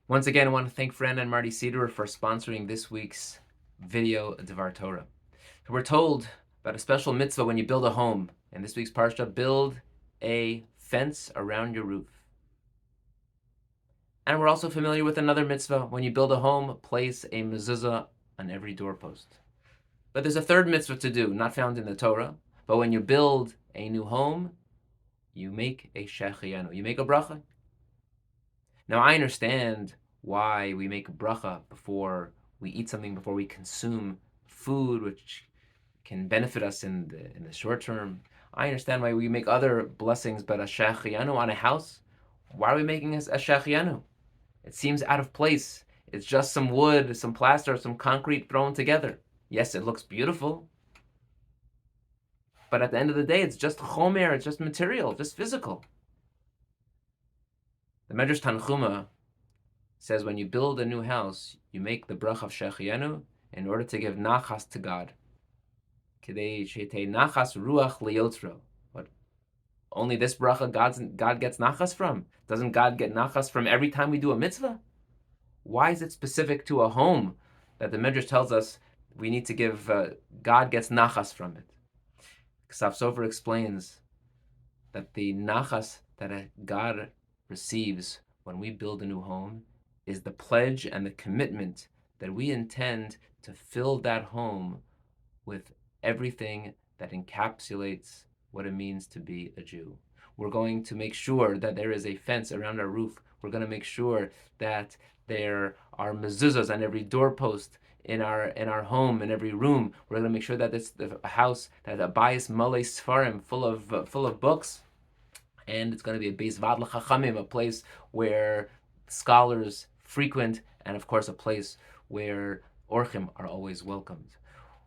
Once again, I want to thank Fran and Marty Cedar for sponsoring this week's video, Dvar Torah. So we're told about a special mitzvah when you build a home. In this week's parsha, build a fence around your roof. And we're also familiar with another mitzvah. When you build a home, place a mezuzah on every doorpost. But there's a third mitzvah to do, not found in the Torah. But when you build a new home, you make a shechianu. You make a bracha. Now, I understand why we make a bracha before we eat something, before we consume food, which can benefit us in the short term. I understand why we make other blessings, but a shechianu on a house, why are we making a shechianu? It seems out of place. It's just some wood, some plaster, some concrete thrown together. Yes, it looks beautiful, but at the end of the day, it's just chomer, it's just material, just physical. The Medrash Tanchuma says when you build a new house, you make the bracha of shechianu in order to give nachas to God. Kedei shetei nachas ruach liyotzro. But only this bracha God gets nachas from? Doesn't God get nachas from every time we do a mitzvah? Why is it specific to a home that the Medrash tells us we need to give, God gets nachas from it? Ksav Sofer explains that the nachas that God receives when we build a new home is the pledge and the commitment that we intend to fill that home with everything that encapsulates what it means to be a Jew. We're going to make sure that there is a fence around our roof. We're going to make sure that there are mezuzahs on every doorpost in our home, in every room. We're going to make sure that it's a house that a bayis malei sfarim, full of books, and it's going to be a beis vad l'chachamim, a place where scholars frequent, and of course a place where orchim are always welcomed.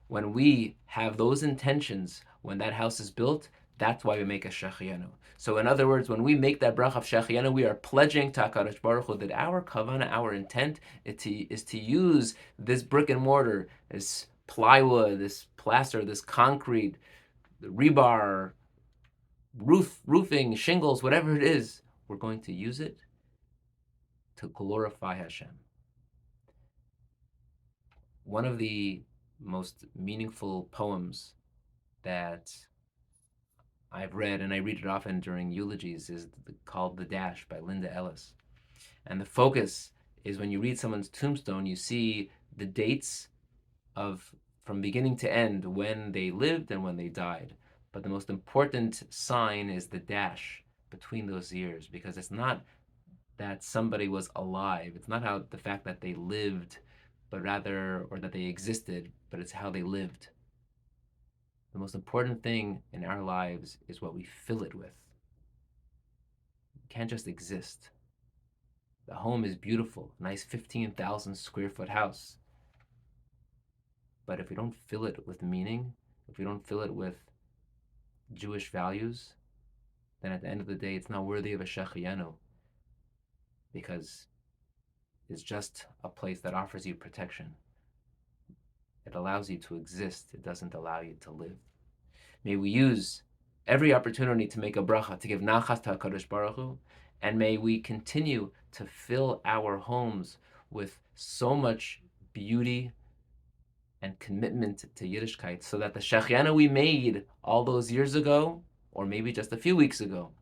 When we have those intentions, when that house is built, that's why we make a shechianu. So in other words, when we make that bracha of shechianu, we are pledging to HaKadosh Baruch Hu that our kavanah, our intent is to use this brick and mortar, this plywood, this plaster, this concrete, the rebar, roofing, shingles, whatever it is, we're going to use it to glorify Hashem. One of the most meaningful poems that I've read, and I read it often during eulogies, is called The Dash by Linda Ellis. And the focus is when you read someone's tombstone, you see the dates of from beginning to end, when they lived and when they died. But the most important sign is the dash between those years, because it's not that somebody was alive. It's not how the fact that they lived, but rather, or that they existed, but it's how they lived. The most important thing in our lives is what we fill it with. It can't just exist. The home is beautiful, nice 15,000 square foot house. But if we don't fill it with meaning, if we don't fill it with Jewish values, then at the end of the day, it's not worthy of a shechianu, because it's just a place that offers you protection. It allows you to exist. It doesn't allow you to live. May we use every opportunity to make a bracha, to give nachas to HaKadosh Baruch Hu, and may we continue to fill our homes with so much beauty and commitment to Yiddishkeit, so that the shechianu we made all those years ago, or maybe just a few weeks ago,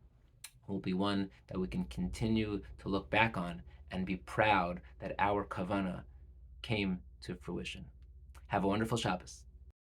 will be one that we can continue to look back on and be proud that our kavanah came to fruition. Have a wonderful Shabbos.